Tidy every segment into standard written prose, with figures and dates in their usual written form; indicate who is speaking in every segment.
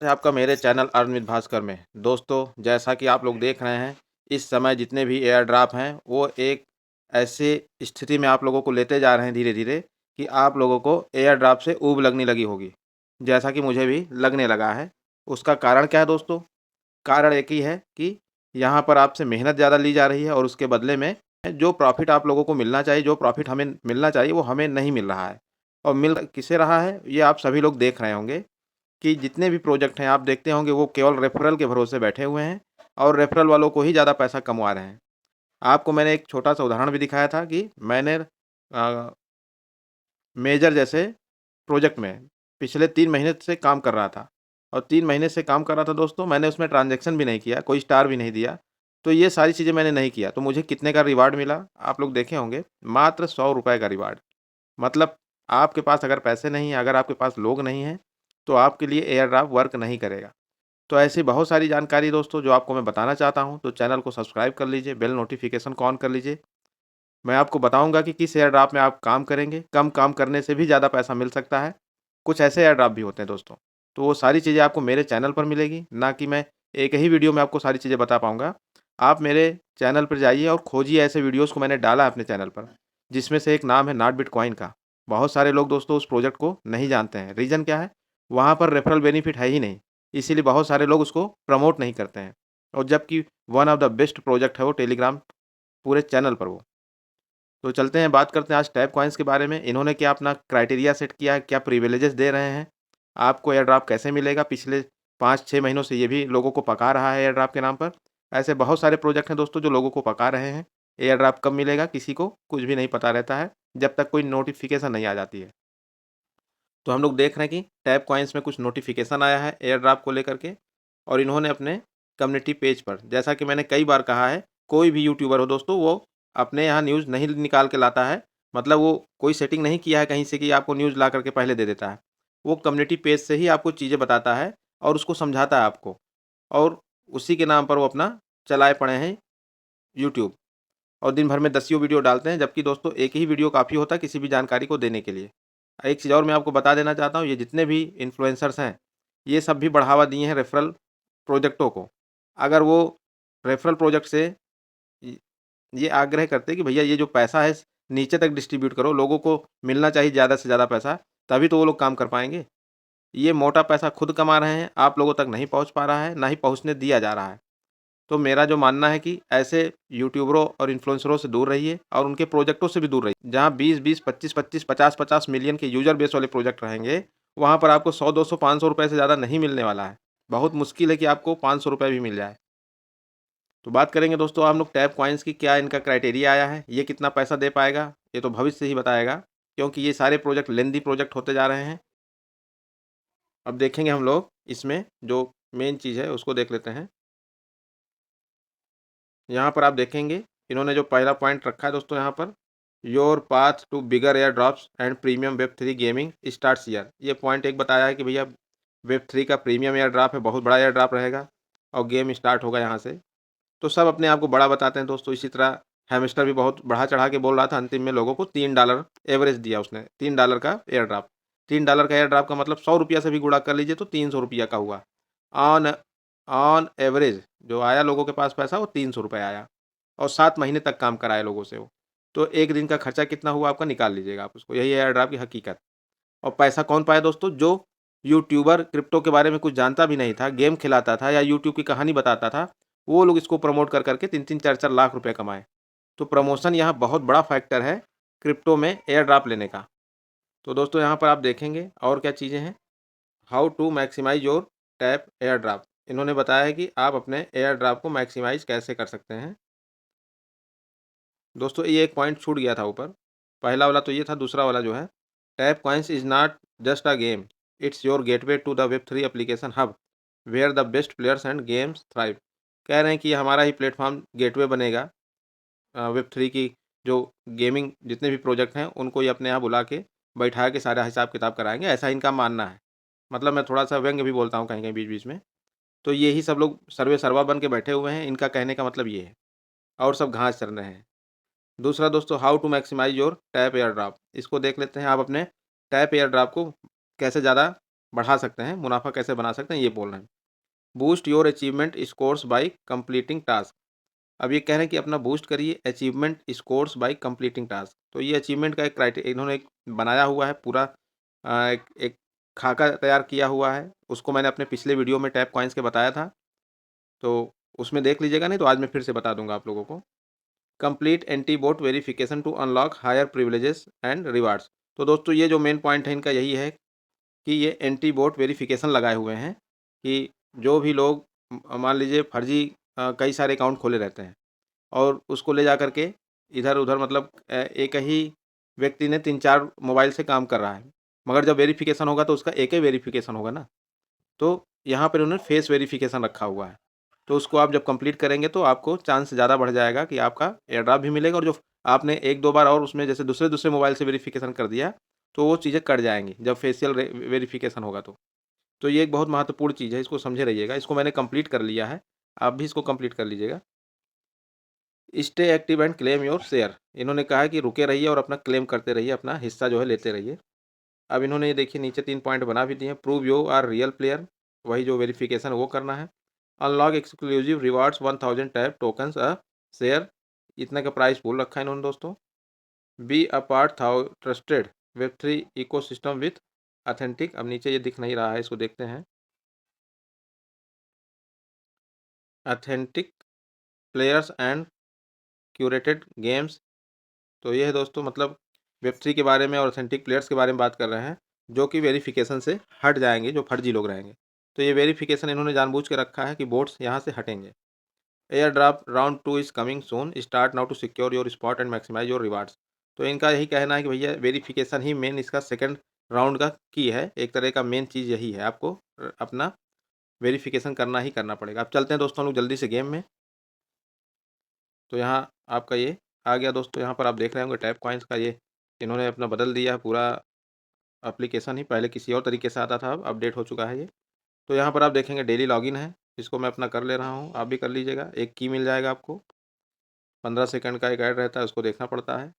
Speaker 1: है आपका मेरे चैनल अर्न विद भास्कर में। दोस्तों, जैसा कि आप लोग देख रहे हैं, इस समय जितने भी एयर ड्रॉप हैं वो एक ऐसे स्थिति में आप लोगों को लेते जा रहे हैं धीरे-धीरे कि आप लोगों को एयर ड्रॉप से ऊब लगने लगी होगी, जैसा कि मुझे भी लगने लगा है। उसका कारण क्या है दोस्तों? कारण एक ही है कि यहाँ पर आपसे मेहनत ज़्यादा ली जा रही है और उसके बदले में जो प्रॉफ़िट आप लोगों को मिलना चाहिए, जो प्रॉफ़िट हमें मिलना चाहिए, वो हमें नहीं मिल रहा है। और मिल किसे रहा है, ये आप सभी लोग देख रहे होंगे कि जितने भी प्रोजेक्ट हैं आप देखते होंगे वो केवल रेफरल के भरोसे बैठे हुए हैं और रेफरल वालों को ही ज़्यादा पैसा कमवा रहे हैं। आपको मैंने एक छोटा-सा उदाहरण भी दिखाया था कि मैंने मेजर जैसे प्रोजेक्ट में पिछले 3 महीने से काम कर रहा था और 3 महीने से काम कर रहा था दोस्तों, मैंने उसमें ट्रांज़ैक्शन भी नहीं किया, कोई स्टार भी नहीं दिया। तो ये सारी चीज़ें मैंने नहीं किया, तो मुझे कितने का रिवार्ड मिला, आप लोग देखे होंगे, मात्र ₹100 का रिवार्ड। मतलब आपके पास अगर पैसे नहीं हैं, अगर आपके पास लोग नहीं हैं, तो आपके लिए एयर ड्राफ्ट वर्क नहीं करेगा। तो ऐसी बहुत सारी जानकारी दोस्तों जो आपको मैं बताना चाहता हूँ, तो चैनल को सब्सक्राइब कर लीजिए, बेल नोटिफ़िकेशन को ऑन कर लीजिए। मैं आपको बताऊँगा कि किस एयर ड्राफ्ट में आप काम करेंगे, कम काम करने से भी ज़्यादा पैसा मिल सकता है। कुछ ऐसे एयर ड्राफ्ट भी होते हैं दोस्तों। तो वो सारी चीज़ें आपको मेरे चैनल पर मिलेगी, ना कि मैं एक ही वीडियो में आपको सारी चीज़ें बता पाऊँगा। आप मेरे चैनल पर जाइए और खोजिए ऐसे वीडियोज़ को मैंने डाला है अपने चैनल पर, जिसमें से एक नाम है नॉट बिटकॉइन का। बहुत सारे लोग दोस्तों उस प्रोजेक्ट को नहीं जानते हैं। रीज़न क्या है? वहाँ पर रेफरल बेनिफिट है ही नहीं, इसीलिए बहुत सारे लोग उसको प्रमोट नहीं करते हैं और जबकि one of the best project है वो टेलीग्राम पूरे चैनल पर वो। तो चलते हैं बात करते हैं आज टैब कॉइन्स के बारे में। इन्होंने क्या अपना क्राइटेरिया सेट किया है, क्या प्रिविलेजेस दे रहे हैं, आपको एयर ड्रॉप कैसे मिलेगा, पिछले 5-6 महीनों से ये भी लोगों को पका रहा है एयर ड्रॉप के नाम पर। ऐसे बहुत सारे प्रोजेक्ट हैं दोस्तों जो लोगों को पका रहे हैं। एयर ड्रॉप कब मिलेगा किसी को कुछ भी नहीं पता रहता है, जब तक कोई नोटिफ़िकेशन नहीं आ जाती है। तो हम लोग देख रहे हैं कि टैब कॉइन्स में कुछ नोटिफ़िकेशन आया है एयर ड्रॉप को लेकर के और इन्होंने अपने कम्युनिटी पेज पर, जैसा कि मैंने कई बार कहा है, कोई भी यूट्यूबर हो दोस्तों वो अपने यहाँ न्यूज़ नहीं निकाल के लाता है। मतलब वो कोई सेटिंग नहीं किया है कहीं से कि आपको न्यूज़ ला कर के पहले दे देता है। वो कम्युनिटी पेज से ही आपको चीज़ें बताता है और उसको समझाता है आपको और उसी के नाम पर वो अपना चलाए पड़े हैं यूट्यूब और दिन भर में दसियों वीडियो डालते हैं, जबकि दोस्तों एक ही वीडियो काफ़ी होता है किसी भी जानकारी को देने के लिए। एक चीज़ और मैं आपको बता देना चाहता हूँ, ये जितने भी इन्फ्लुएंसर्स हैं, ये सब भी बढ़ावा दिए हैं रेफ़रल प्रोजेक्टों को। अगर वो रेफ़रल प्रोजेक्ट से य ये आग्रह करते कि भैया ये जो पैसा है नीचे तक डिस्ट्रीब्यूट करो, लोगों को मिलना चाहिए ज़्यादा से ज़्यादा पैसा, तभी तो वो लोग काम कर पाएँगे। ये मोटा पैसा खुद कमा रहे हैं, आप लोगों तक नहीं पहुँच पा रहा है, ना ही पहुँचने दिया जा रहा है। तो मेरा जो मानना है कि ऐसे यूट्यूबरों और इन्फ्लुएंसरों से दूर रहिए और उनके प्रोजेक्टों से भी दूर रहिए। जहाँ 20-20, 25-25, 50-50 मिलियन के यूज़र बेस वाले प्रोजेक्ट रहेंगे, वहाँ पर आपको 100, 200, 500 रुपए से ज़्यादा नहीं मिलने वाला है। बहुत मुश्किल है कि आपको 500 रुपए भी मिल जाए। तो बात करेंगे दोस्तों हम लोग टैब कॉइन्स की, क्या इनका क्राइटेरिया आया है, ये कितना पैसा दे पाएगा, ये तो भविष्य ही बताएगा, क्योंकि ये सारे प्रोजेक्ट लेंदी प्रोजेक्ट होते जा रहे हैं। अब देखेंगे हम लोग इसमें जो मेन चीज़ है उसको देख लेते हैं। यहाँ पर आप देखेंगे, इन्होंने जो पहला पॉइंट रखा है दोस्तों यहाँ पर, your path to bigger airdrops and premium web 3 gaming starts here. ये पॉइंट एक बताया है कि भैया वेब 3 का प्रीमियम एयर ड्रॉप है, बहुत बड़ा एयर ड्रॉप रहेगा और गेम स्टार्ट होगा यहाँ से। तो सब अपने आप को बड़ा बताते हैं दोस्तों। इसी तरह हैमस्टर भी बहुत बढ़ा चढ़ा के बोल रहा था, अंतिम में लोगों को $3 एवरेज दिया उसने, $3 का एयर ड्रॉप। $3 का एयर ड्रॉप का मतलब ₹100 से भी गुणा कर लीजिए तो ₹300 का हुआ। ऑन ऑन एवरेज जो आया लोगों के पास पैसा वो ₹300 आया और 7 महीने तक काम कराए लोगों से वो। तो 1 दिन का खर्चा कितना हुआ आपका निकाल लीजिएगा आप उसको, यही है एयर ड्रॉप की हकीकत। और पैसा कौन पाया दोस्तों? जो यूट्यूबर क्रिप्टो के बारे में कुछ जानता भी नहीं था, गेम खिलाता था या यूट्यूब की कहानी बताता था, वो लोग इसको प्रमोट कर कर के 3-3 4-4 लाख रुपए कमाए। तो प्रमोशन यहाँ बहुत बड़ा फैक्टर है क्रिप्टो में एयर ड्रॉप लेने का। तो दोस्तों यहाँ पर आप देखेंगे और क्या चीज़ें हैं, how to maximise your tap airdrop. इन्होंने बताया है कि आप अपने एयर ड्रॉप को मैक्सिमाइज़ कैसे कर सकते हैं। दोस्तों ये एक पॉइंट छूट गया था ऊपर, पहला वाला तो ये था, दूसरा वाला जो है, tap coins is not just a game, it's your gateway to the web 3 application hub where the best players and games thrive. कह रहे हैं कि ये हमारा ही प्लेटफ़ॉर्म गेटवे बनेगा वेब 3 की जो गेमिंग जितने भी प्रोजेक्ट हैं उनको ये अपने यहाँ बुला के बैठा के सारा हिसाब किताब कराएँगे, ऐसा इनका मानना है। मतलब मैं थोड़ा-सा व्यंग्य भी बोलता हूँ कहीं-कहीं बीच-बीच में। तो ये ही सब लोग सर्वे सर्वा बन के बैठे हुए हैं, इनका कहने का मतलब ये है और सब घास चर रहे हैं। दूसरा दोस्तों, how to maximise your tap airdrop, इसको देख लेते हैं। आप अपने टैप एयर ड्रॉप को कैसे ज़्यादा बढ़ा सकते हैं, मुनाफ़ा कैसे बना सकते हैं, ये बोल रहे हैं। Boost your achievement scores bye completing task. अब ये कह रहे हैं कि अपना बूस्ट करिए achievement scores bye completing task. तो ये अचीवमेंट का एक इन्होंने एक बनाया हुआ है पूरा, एक खाका तैयार किया हुआ है। उसको मैंने अपने पिछले वीडियो में टैप कॉइन्स के बताया था, तो उसमें देख लीजिएगा, नहीं तो आज मैं फिर से बता दूंगा आप लोगों को। Complete anti bot verification to unlock higher privileges and rewards. तो दोस्तों ये जो मेन पॉइंट है इनका यही है कि ये एंटी बोट वेरिफिकेशन लगाए हुए हैं कि जो भी लोग मान लीजिए फर्जी कई सारे अकाउंट खोले रहते हैं और उसको ले जा कर के इधर-उधर, मतलब एक ही व्यक्ति ने 3-4 मोबाइल से काम कर रहा है, मगर जब वेरिफिकेशन होगा तो उसका एक ही वेरिफिकेशन होगा ना। तो यहाँ पर उन्होंने फेस वेरिफिकेशन रखा हुआ है। तो उसको आप जब कंप्लीट करेंगे तो आपको चांस ज़्यादा बढ़ जाएगा कि आपका एयर ड्रॉप भी मिलेगा, और जो आपने 1-2 बार और उसमें जैसे दूसरे-दूसरे मोबाइल से वेरिफिकेशन कर दिया, तो वो चीज़ें कट जाएँगी जब फेशियल वेरिफिकेशन होगा तो। तो ये एक बहुत महत्वपूर्ण चीज़ है, इसको समझे रहिएगा। इसको मैंने कंप्लीट कर लिया है, आप भी इसको कंप्लीट कर लीजिएगा। Stay active and claim your share. इन्होंने कहा है कि रुके रहिए और अपना क्लेम करते रहिए, अपना हिस्सा जो है लेते रहिए। अब इन्होंने ये देखिए नीचे 3 पॉइंट बना भी दिए हैं। Prove you are real player, वही जो वेरिफिकेशन वो करना है। Unlock exclusive rewards 1000 tap tokens a share, इतने का प्राइस बोल रखा है इन्होंने दोस्तों। Be a part thou trusted वेब3 इकोसिस्टम विथ ऑथेंटिक। अब नीचे ये दिख नहीं रहा है, इसको देखते हैं। Authentic players and curated games. तो ये है दोस्तों, मतलब वेब3 के बारे में और ऑथेंटिक प्लेयर्स के बारे में बात कर रहे हैं, जो कि वेरिफिकेशन से हट जाएंगे, जो फर्जी लोग रहेंगे। तो ये वेरिफिकेशन इन्होंने जानबूझ के रखा है कि बोट्स यहाँ से हटेंगे। Airdrop round 2 is coming soon, start now to secure your spot and maximise your rewards. तो इनका यही कहना है कि भैया वेरिफिकेशन ही मेन इसका सेकंड राउंड का की है। एक तरह का मेन चीज़ यही है, आपको अपना वेरिफिकेशन करना ही करना पड़ेगा। अब चलते हैं दोस्तों हम लोग जल्दी से गेम में। तो यहाँ आपका ये आ गया दोस्तों, यहाँ पर आप देख रहे होंगे टैप कॉइन्स का ये इन्होंने अपना बदल दिया है पूरा एप्लीकेशन ही। पहले किसी और तरीके से आता था, अब अपडेट हो चुका है ये। तो यहाँ पर आप देखेंगे डेली लॉगिन है, इसको मैं अपना कर ले रहा हूँ, आप भी कर लीजिएगा। एक की मिल जाएगा आपको, 15 सेकंड का एक ऐड रहता है, उसको देखना पड़ता है।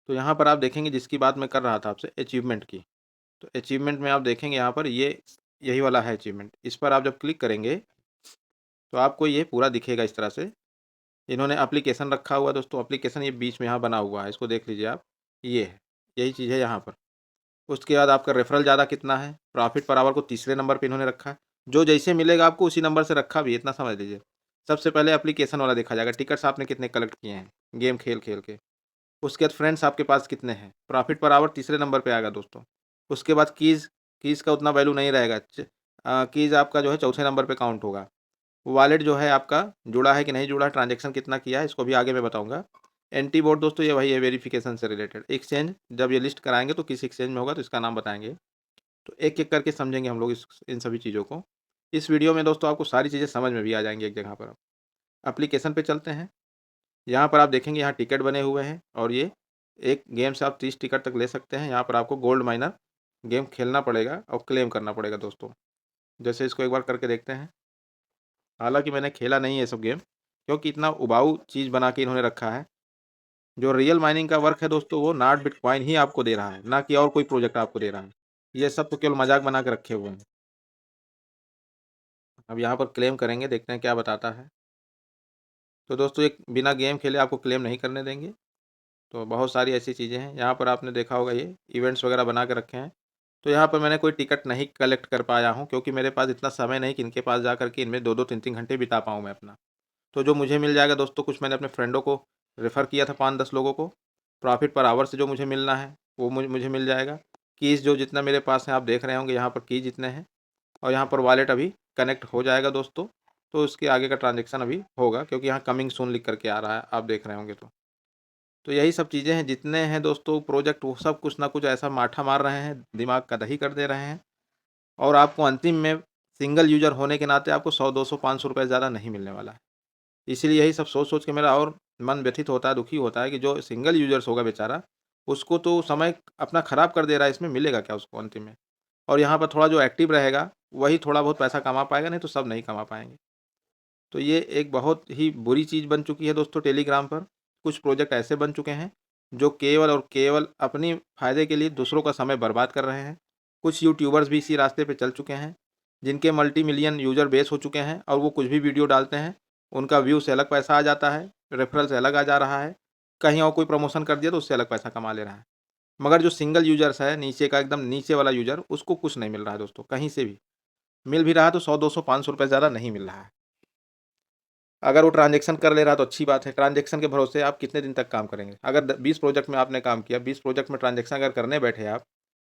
Speaker 1: तो यहाँ पर आप देखेंगे जिसकी बात मैं कर रहा था आपसे, अचीवमेंट की। तो अचीवमेंट में आप देखेंगे यहाँ पर ये यही वाला है अचीवमेंट। इस पर आप जब क्लिक करेंगे तो आपको ये पूरा दिखेगा इस तरह से। इन्होंने एप्लीकेशन रखा हुआ है दोस्तों, एप्लीकेशन ये बीच में यहाँ बना हुआ है, इसको देख लीजिए आप। ये है, यही चीज़ है यहाँ पर। उसके बाद आपका रेफरल ज़्यादा कितना है, प्रॉफिट पर आवर को तीसरे नंबर पे इन्होंने रखा है। जो जैसे मिलेगा आपको उसी नंबर से रखा भी है, इतना समझ लीजिए। सबसे पहले एप्लीकेशन वाला देखा जाएगा, टिकट्स आपने कितने कलेक्ट किए हैं गेम खेल-खेल के। उसके बाद फ्रेंड्स आपके पास कितने हैं, प्रॉफिट पर आवर तीसरे नंबर पे आएगा दोस्तों। उसके बाद कीज़, कीज़ का उतना वैल्यू नहीं रहेगा। कीज़ आपका जो है चौथे नंबर पे काउंट होगा। वॉलेट जो है आपका जुड़ा है कि नहीं जुड़ा, ट्रांजैक्शन कितना किया है, इसको भी आगे मैं बताऊँगा। एंटी बोट दोस्तों ये वही है वेरिफिकेशन से रिलेटेड। एक्सचेंज जब ये लिस्ट कराएँगे तो किस एक्सचेंज में होगा तो इसका नाम बताएँगे। तो एक-एक करके समझेंगे हम लोग इस इन सभी चीज़ों को। इस वीडियो में दोस्तों आपको सारी चीज़ें समझ में भी आ जाएँगी एक जगह पर। एप्लीकेशन पे चलते हैं। यहाँ पर आप देखेंगे यहाँ टिकट बने हुए हैं और ये एक गेम से आप 30 टिकट तक ले सकते हैं। यहाँ पर आपको गोल्ड माइनर गेम खेलना पड़ेगा और क्लेम करना पड़ेगा दोस्तों। जैसे इसको एक बार करके देखते हैं। हालाँकि मैंने खेला नहीं है ये सब गेम, क्योंकि इतना उबाऊ चीज़ बना के इन्होंने रखा है। जो रियल माइनिंग का वर्क है दोस्तों वो नॉट बिटकॉइन ही आपको दे रहा है, ना कि और कोई प्रोजेक्ट आपको दे रहा है। ये सब तो केवल मज़ाक बना के रखे हुए हैं। अब यहाँ पर क्लेम करेंगे, देखते हैं क्या बताता है। तो दोस्तों एक बिना गेम खेले आपको क्लेम नहीं करने देंगे। तो बहुत सारी ऐसी चीज़ें हैं। यहाँ पर आपने देखा होगा ये इवेंट्स वगैरह बना के रखे हैं। तो यहाँ पर मैंने कोई टिकट नहीं कलेक्ट कर पाया हूँ, क्योंकि मेरे पास इतना समय नहीं कि इनके पास जा कर के इनमें 2-2 3-3 घंटे बिता पाऊँ मैं अपना। तो जो मुझे मिल जाएगा दोस्तों, कुछ मैंने अपने फ्रेंडों को रेफ़र किया था 5-10 लोगों को। प्रॉफ़िट पर आवर से जो मुझे मिलना है वो मुझे मिल जाएगा। कीज़ जो जितना मेरे पास है आप देख रहे होंगे यहाँ पर की जितने हैं, और यहाँ पर वॉलेट अभी कनेक्ट हो जाएगा दोस्तों। तो उसके आगे का ट्रांज़ैक्शन अभी होगा, क्योंकि यहाँ कमिंग सून लिख कर के आ रहा है, आप देख रहे होंगे तो। तो यही सब चीज़ें हैं, जितने हैं दोस्तों प्रोजेक्ट वो सब कुछ ना कुछ ऐसा माठा मार रहे हैं, दिमाग का दही कर दे रहे हैं, और आपको अंतिम में सिंगल यूज़र होने के नाते आपको 100, 200, 500 रुपए ज़्यादा नहीं मिलने वाला है। इसीलिए यही सब सोच-सोच के मेरा और मन व्यथित होता है, दुखी होता है कि जो सिंगल यूज़र्स होगा बेचारा, उसको तो समय अपना ख़राब कर दे रहा है, इसमें मिलेगा क्या उसको अंतिम में? और यहाँ पर थोड़ा जो एक्टिव रहेगा, वही थोड़ा बहुत पैसा कमा पाएगा, नहीं तो सब नहीं कमा पाएँगे। तो ये एक बहुत ही बुरी चीज़ बन चुकी है दोस्तों टेलीग्राम पर। कुछ प्रोजेक्ट ऐसे बन चुके हैं, जो केवल और केवल अपनी फ़ायदे के लिए दूसरों का समय बर्बाद कर रहे हैं। कुछ यूट्यूबर्स भी इसी रास्ते पे चल चुके हैं, जिनके मल्टी मिलियन यूज़र बेस हो चुके हैं और वो कुछ भी वीडियो डालते हैं, उनका व्यू से अलग पैसा आ जाता है, रेफरल से अलग आ जा रहा है, कहीं और कोई प्रमोशन कर दिया तो उससे अलग पैसा कमा ले रहा है। मगर जो सिंगल यूज़र्स है, नीचे का एकदम नीचे वाला यूज़र, उसको कुछ नहीं मिल रहा है दोस्तों, कहीं से भी। मिल भी रहा है तो 100, 200, 500 रुपए ज़्यादा नहीं मिल रहा है। अगर वो ट्रांज़ैक्शन कर ले रहा है तो अच्छी बात है, ट्रांज़ैक्शन के भरोसे आप कितने दिन तक काम करेंगे? अगर 20 प्रोजेक्ट में आपने काम किया, 20 प्रोजेक्ट में ट्रांज़ैक्शन अगर करने बैठे आप,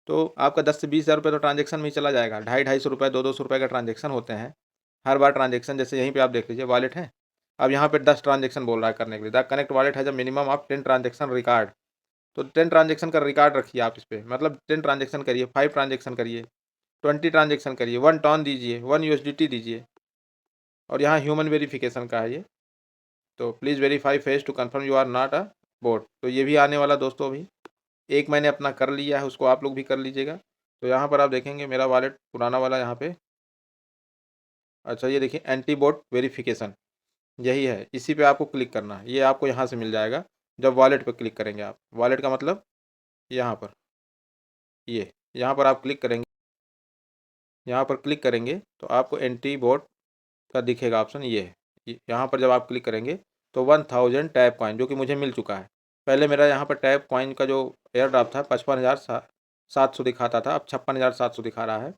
Speaker 1: तो आपका 10 से 20 हज़ार रुपये तो ट्रांज़ैक्शन में ही चला जाएगा। ढाई 250 रुपये, 200 रुपये का ट्रांज़ैक्शन होते हैं। हर बार ट्रांज़ैक्शन, जैसे यहीं पे आप देख लीजिए वॉलेट है, अब यहाँ पे 10 ट्रांज़ैक्शन बोल रहा है करने के लिए। The connect wallet has a minimum of 10 transaction record. तो 10 ट्रांज़ैक्शन का रिकॉर्ड रखिए आप इस पे, मतलब 10 ट्रांज़ैक्शन करिए, 5 ट्रांज़ैक्शन करिए, 20 ट्रांज़ैक्शन करिए, 1 टॉन दीजिए, 1 यूएसडीटी दीजिए, और यहाँ ह्यूमन वेरिफिकेशन का है ये। तो please verify face to confirm you are not a bot. तो ये भी आने वाला दोस्तों अभी। एक मैंने अपना कर लिया है, उसको आप लोग भी कर लीजिएगा। तो यहाँ पर आप देखेंगे मेरा वॉलेट पुराना वाला यहाँ पे, अच्छा ये देखिए एंटी बॉट वेरिफिकेशन, यही है, इसी पे आपको क्लिक करना है। ये आपको यहाँ से मिल जाएगा जब वॉलेट पे क्लिक करेंगे आप। वॉलेट का मतलब यहाँ पर, ये यहाँ पर आप क्लिक करेंगे, यहाँ पर क्लिक करेंगे तो आपको एंटी बॉट का दिखेगा ऑप्शन, ये है। यहाँ पर जब आप क्लिक करेंगे तो 1000 टैप कॉइन जो कि मुझे मिल चुका है। पहले मेरा यहाँ पर टैप कॉइन का जो एयर ड्रॉप था 55,700 दिखाता था, अब 56,700 दिखा रहा है।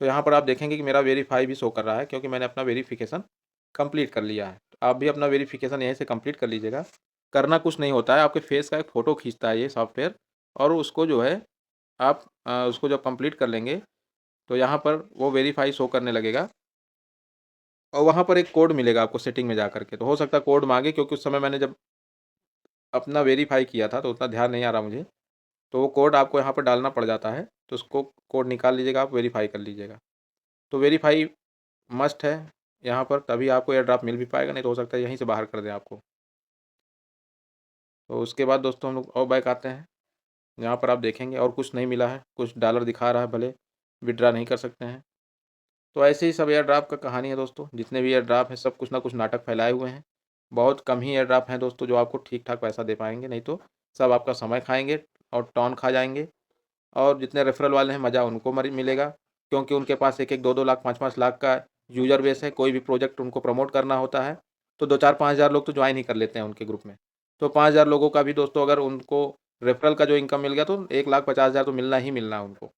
Speaker 1: तो यहाँ पर आप देखेंगे कि मेरा वेरीफाई भी शो कर रहा है, क्योंकि मैंने अपना वेरिफिकेशन कंप्लीट कर लिया है। तो आप भी अपना वेरिफिकेशन यहीं से कंप्लीट कर लीजिएगा। करना कुछ नहीं होता है, आपके फेस का एक फ़ोटो खींचता है ये सॉफ्टवेयर, और उसको जो है आप उसको जब कंप्लीट कर लेंगे तो यहाँ पर वो वेरीफाई शो करने लगेगा, और वहाँ पर एक कोड मिलेगा आपको सेटिंग में जा कर के। तो हो सकता है कोड मांगे, क्योंकि उस समय मैंने जब अपना वेरीफाई किया था तो उतना ध्यान नहीं आ रहा मुझे। तो वो कोड आपको यहाँ पर डालना पड़ जाता है, तो उसको कोड निकाल लीजिएगा, आप वेरीफाई कर लीजिएगा। तो वेरीफाई मस्ट है यहाँ पर, तभी आपको एयर ड्रॉप मिल भी पाएगा, नहीं तो हो सकता है यहीं से बाहर कर दें आपको। तो उसके बाद दोस्तों हम लोग और बैक आते हैं। यहाँ पर आप देखेंगे और कुछ नहीं मिला है, कुछ डॉलर दिखा रहा है, भले विथड्रॉ नहीं कर सकते हैं। तो ऐसे ही सब एयर ड्रॉप का कहानी है दोस्तों। जितने भी एयर ड्रॉप हैं सब कुछ ना कुछ नाटक फैलाए हुए हैं। बहुत कम ही एयर ड्रॉप हैं दोस्तों जो आपको ठीक ठाक पैसा दे पाएंगे, नहीं तो सब आपका समय खाएंगे और टॉन खा जाएंगे। और जितने रेफरल वाले हैं मज़ा उनको मिलेगा, क्योंकि उनके पास 1-1, 2-2 लाख, 5-5 लाख का यूज़र बेस है। कोई भी प्रोजेक्ट उनको प्रमोट करना होता है तो 2-4, 5,000 लोग तो ज्वाइन ही कर लेते हैं उनके ग्रुप में। तो 5,000 लोगों का भी दोस्तों अगर उनको रेफरल का जो इनकम मिल गया तो 1,50,000 तो मिलना ही मिलना है उनको।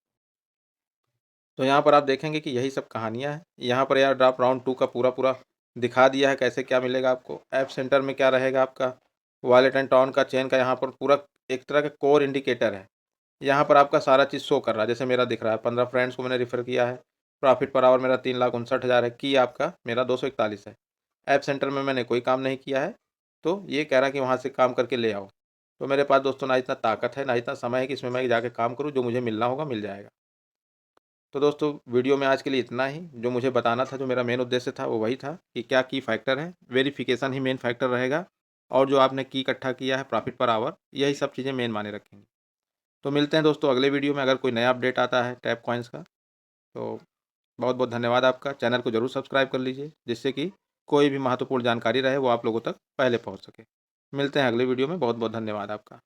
Speaker 1: तो यहाँ पर आप देखेंगे कि यही सब कहानियाँ हैं। यहाँ पर यार ड्राफ्ट राउंड 2 का पूरा दिखा दिया है, कैसे क्या मिलेगा आपको। ऐप सेंटर में क्या रहेगा आपका, वॉलेट एंड टॉन का चेन का यहाँ पर पूरा एक तरह का कोर इंडिकेटर है। यहाँ पर आपका सारा चीज़ शो कर रहा है, जैसे मेरा दिख रहा है 15 फ्रेंड्स को मैंने रेफ़र किया है। प्रॉफिट पर आवर मेरा 3,59,000 है, की आपका मेरा 241 है। ऐप सेंटर में मैंने कोई काम नहीं किया है, तो ये कह रहा है कि वहाँ से काम करके ले आओ। तो मेरे पास दोस्तों ना इतना ताकत है, ना इतना समय है कि इसमें मैं जाके काम करूँ, जो मुझे मिलना होगा मिल जाएगा। तो दोस्तों वीडियो में आज के लिए इतना ही। जो मुझे बताना था, जो मेरा मेन उद्देश्य था वो वही था कि क्या की फैक्टर है, वेरिफिकेशन ही मेन फैक्टर रहेगा, और जो आपने की इकट्ठा किया है प्रॉफिट पर आवर, यही सब चीज़ें मेन मायने रखेंगी। तो मिलते हैं दोस्तों अगले वीडियो में, अगर कोई नया अपडेट आता है टैप कॉइन्स का। तो बहुत बहुत धन्यवाद आपका। चैनल को ज़रूर सब्सक्राइब कर लीजिए, जिससे कि कोई भी महत्वपूर्ण जानकारी रहे वो आप लोगों तक पहले पहुंच सके। मिलते हैं अगले वीडियो में। बहुत बहुत धन्यवाद आपका।